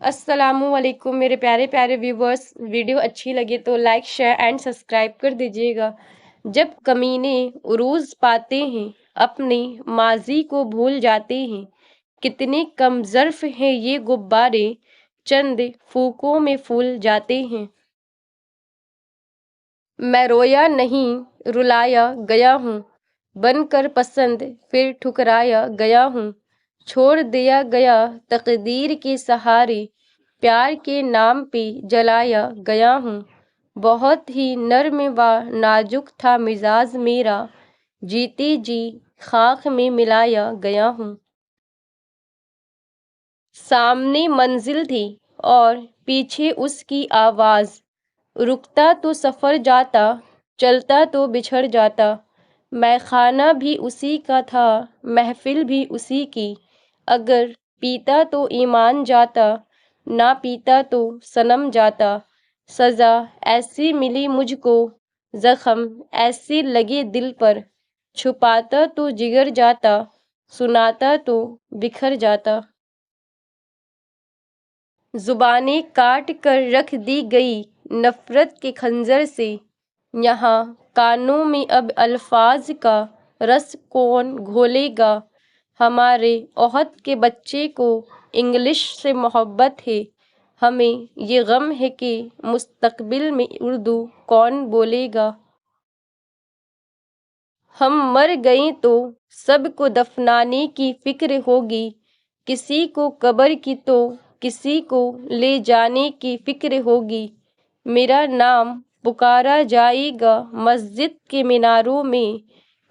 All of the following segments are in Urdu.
السلام علیکم میرے پیارے پیارے ویورز، ویڈیو اچھی لگے تو لائک شیئر اینڈ سبسکرائب کر دیجیے گا۔ جب کمینے عروج پاتے ہیں اپنے ماضی کو بھول جاتے ہیں، کتنے کم ظرف ہیں یہ غبارے، چند پھونکوں میں پھول جاتے ہیں۔ میں رویا نہیں رلایا گیا ہوں، بن کر پسند پھر ٹھکرایا گیا ہوں، چھوڑ دیا گیا تقدیر کے سہارے، پیار کے نام پہ جلایا گیا ہوں۔ بہت ہی نرم و نازک تھا مزاج میرا، جیتے جی خاک میں ملایا گیا ہوں۔ سامنے منزل تھی اور پیچھے اس کی آواز، رکتا تو سفر جاتا، چلتا تو بچھڑ جاتا۔ میں خانہ بھی اسی کا تھا، محفل بھی اسی کی، اگر پیتا تو ایمان جاتا، نہ پیتا تو صنم جاتا۔ سزا ایسی ملی مجھ کو، زخم ایسے لگے دل پر، چھپاتا تو جگر جاتا، سناتا تو بکھر جاتا۔ زبانیں کاٹ کر رکھ دی گئی نفرت کے خنجر سے، یہاں کانوں میں اب الفاظ کا رس کون گھولے گا۔ ہمارے عہد کے بچے کو انگلش سے محبت ہے، ہمیں یہ غم ہے کہ مستقبل میں اردو کون بولے گا۔ ہم مر گئے تو سب کو دفنانے کی فکر ہوگی، کسی کو قبر کی تو کسی کو لے جانے کی فکر ہوگی۔ میرا نام پکارا جائے گا مسجد کے میناروں میں،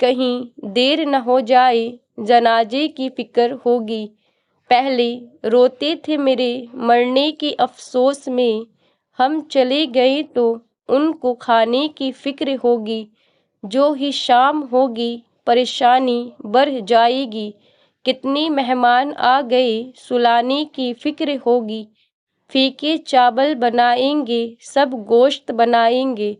کہیں دیر نہ ہو جائے جنازے کی فکر ہوگی۔ پہلے روتے تھے میرے مرنے کے افسوس میں، ہم چلے گئے تو ان کو کھانے کی فکر ہوگی۔ جو ہی شام ہوگی پریشانی بڑھ جائے گی، کتنے مہمان آ گئے سلانے کی فکر ہوگی۔ پھیکے چاول بنائیں گے سب گوشت بنائیں گے،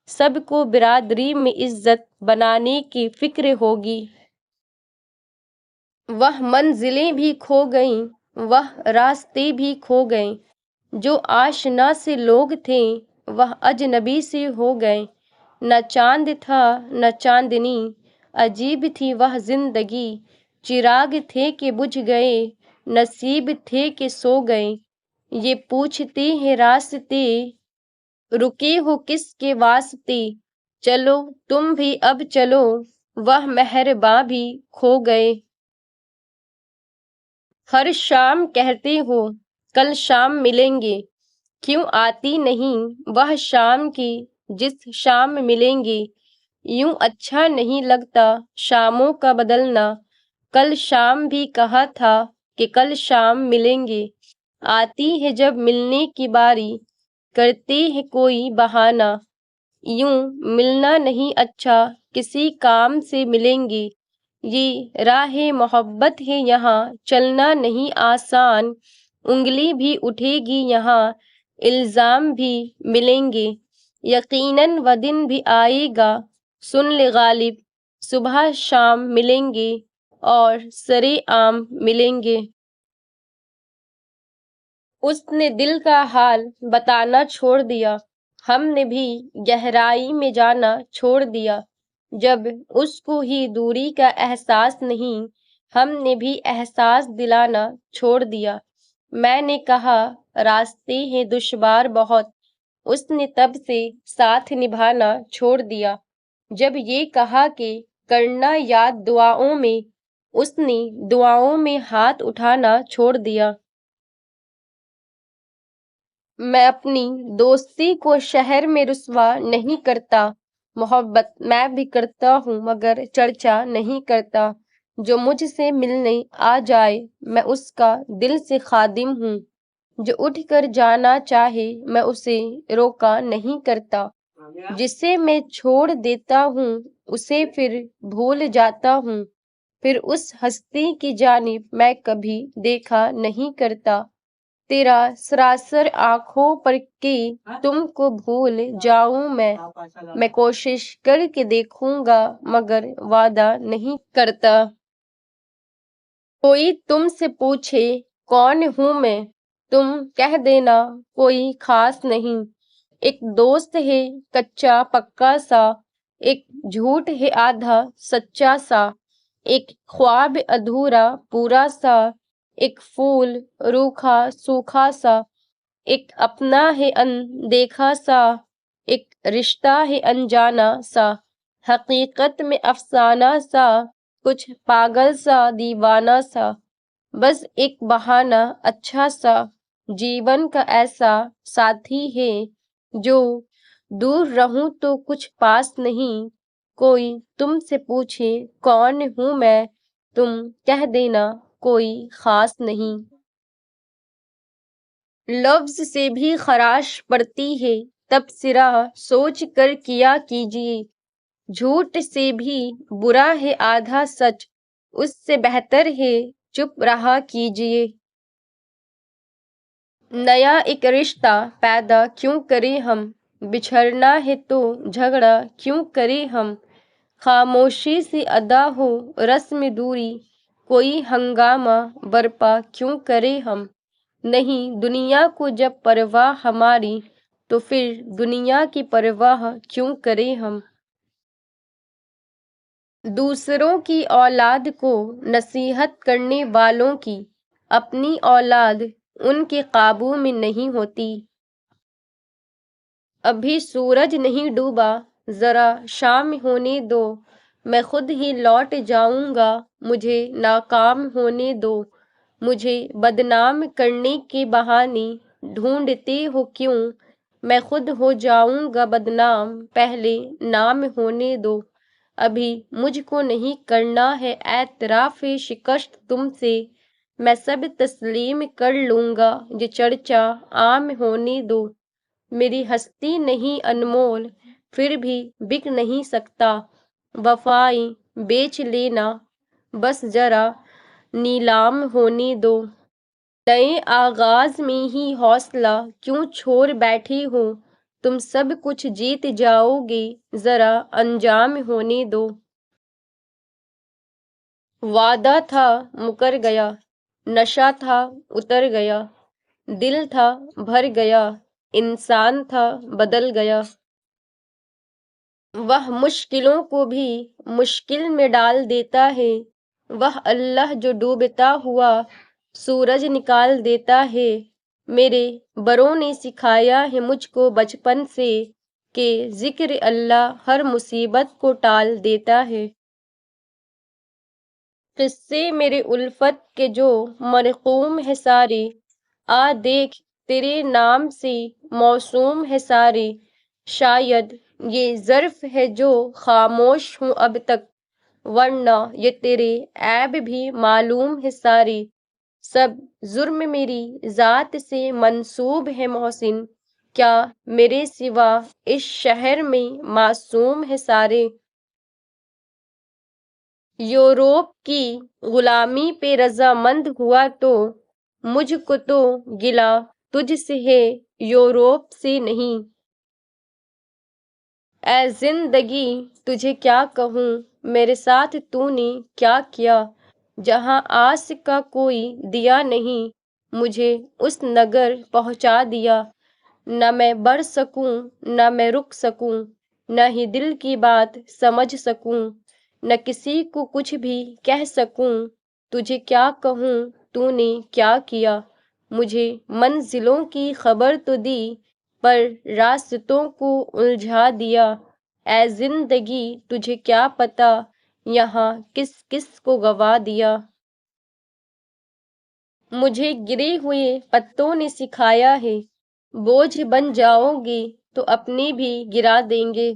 سب کو برادری میں عزت بنانے کی فکر ہوگی۔ وہ منزلیں بھی کھو گئیں، وہ راستے بھی کھو گئے، جو آشنا سے لوگ تھے وہ اجنبی سے ہو گئے۔ نہ چاند تھا نہ چاندنی، عجیب تھی وہ زندگی، چراغ تھے کہ بجھ گئے، نصیب تھے کہ سو گئے۔ یہ پوچھتے ہیں راستے، رکے ہو کس کے واسطے، چلو تم بھی اب چلو، وہ مہرباں بھی کھو گئے۔ ہر شام کہتے ہو کل شام ملیں گے، کیوں آتی نہیں وہ شام کی جس شام ملیں گے۔ یوں اچھا نہیں لگتا شاموں کا بدلنا، کل شام بھی کہا تھا کہ کل شام ملیں گے۔ آتی ہے جب ملنے کی باری، کرتے ہیں کوئی بہانہ، یوں ملنا نہیں اچھا کسی کام سے ملیں گے۔ یہ راہ محبت ہے یہاں چلنا نہیں آسان، انگلی بھی اٹھے گی یہاں الزام بھی ملیں گے۔ یقیناً وہ دن بھی آئے گا سن لے غالب، صبح شام ملیں گے اور سرے عام ملیں گے۔ اس نے دل کا حال بتانا چھوڑ دیا، ہم نے بھی گہرائی میں جانا چھوڑ دیا۔ جب اس کو ہی دوری کا احساس نہیں، ہم نے بھی احساس دلانا چھوڑ دیا۔ میں نے کہا راستے ہیں دشوار بہت، اس نے تب سے ساتھ نبھانا چھوڑ دیا۔ جب یہ کہا کہ کرنا یاد دعاؤں میں، اس نے دعاؤں میں ہاتھ اٹھانا چھوڑ دیا۔ میں اپنی دوستی کو شہر میں رسوا نہیں کرتا، محبت میں بھی کرتا ہوں مگر چرچا نہیں کرتا۔ جو مجھ سے ملنے آ جائے میں اس کا دل سے خادم ہوں، جو اٹھ کر جانا چاہے میں اسے روکا نہیں کرتا۔ جسے میں چھوڑ دیتا ہوں اسے پھر بھول جاتا ہوں، پھر اس ہستی کی جانب میں کبھی دیکھا نہیں کرتا۔ تیرا سراسر آنکھوں پر کہ تم کو بھول جاؤں میں کوشش کر کے دیکھوں گا مگر وعدہ نہیں کرتا۔ کوئی تم سے پوچھے کون ہوں میں، تم کہہ دینا کوئی خاص نہیں، ایک دوست ہے کچا پکا سا، ایک جھوٹ ہے آدھا سچا سا، ایک خواب ادھورا پورا سا، ایک پھول روکھا سوکھا سا، ایک اپنا ہے اندیکھا سا، ایک رشتہ ہے انجانا سا، حقیقت میں افسانہ سا، کچھ پاگل سا دیوانہ سا، بس ایک بہانہ اچھا سا، جیون کا ایسا ساتھی ہے جو دور رہوں تو کچھ پاس نہیں، کوئی تم سے پوچھے کون ہوں میں، تم کہہ دینا کوئی خاص نہیں۔ لفظ سے بھی خراش پڑتی ہے تبصرہ سوچ کر کیا کیجیے، جھوٹ سے بھی برا ہے آدھا سچ، اس سے بہتر ہے چپ رہا کیجیے۔ نیا ایک رشتہ پیدا کیوں کریں ہم، بچھڑنا ہے تو جھگڑا کیوں کریں ہم، خاموشی سے ادا ہو رسم دوری، کوئی ہنگامہ برپا کیوں کریں ہم، نہیں دنیا کو جب پرواہ ہماری تو پھر دنیا کی پرواہ کیوں کریں ہم۔ دوسروں کی اولاد کو نصیحت کرنے والوں کی اپنی اولاد ان کے قابو میں نہیں ہوتی۔ ابھی سورج نہیں ڈوبا، ذرا شام ہونے دو، میں خود ہی لوٹ جاؤں گا، مجھے ناکام ہونے دو، مجھے بدنام کرنے کے بہانے ڈھونڈتے ہو کیوں، میں خود ہو جاؤں گا بدنام، پہلے نام ہونے دو، ابھی مجھ کو نہیں کرنا ہے اعتراف شکست تم سے، میں سب تسلیم کر لوں گا، یہ چرچا عام ہونے دو، میری ہستی نہیں انمول پھر بھی بک نہیں سکتا، وفائیں بیچ لینا بس ذرا نیلام ہونے دو، نئے آغاز میں ہی حوصلہ کیوں چھوڑ بیٹھے ہو، تم سب کچھ جیت جاؤ گے، ذرا انجام ہونے دو۔ وعدہ تھا مکر گیا، نشہ تھا اتر گیا، دل تھا بھر گیا، انسان تھا بدل گیا، وہ مشکلوں کو بھی مشکل میں ڈال دیتا ہے، وہ اللہ جو ڈوبتا ہوا سورج نکال دیتا ہے، میرے بڑوں نے سکھایا ہے مجھ کو بچپن سے کہ ذکر اللہ ہر مصیبت کو ٹال دیتا ہے۔ قصے میرے الفت کے جو مرقوم ہے سارے، آ دیکھ تیرے نام سے موسوم ہے سارے، شاید یہ ظرف ہے جو خاموش ہوں اب تک، ورنہ یہ تیرے عیب بھی معلوم ہے سارے، سب جرم میری ذات سے منسوب ہے محسن، کیا میرے سوا اس شہر میں معصوم ہے سارے، یورپ کی غلامی پہ رضامند ہوا تو مجھ کو تو گلہ تجھ سے ہے یورپ سے نہیں، اے زندگی تجھے کیا کہوں میرے ساتھ تو نے کیا کیا، جہاں آس کا کوئی دیا نہیں مجھے اس نگر پہنچا دیا، نہ میں بڑھ سکوں نہ میں رک سکوں، نہ ہی دل کی بات سمجھ سکوں، نہ کسی کو کچھ بھی کہہ سکوں، تجھے کیا کہوں تو نے کیا کیا، مجھے منزلوں کی خبر تو دی پر راستوں کو الجھا دیا، اے زندگی تجھے کیا پتا یہاں کس کس کو گوا دیا، مجھے گرے ہوئے پتوں نے سکھایا ہے بوجھ بن جاؤ گے تو اپنے بھی گرا دیں گے،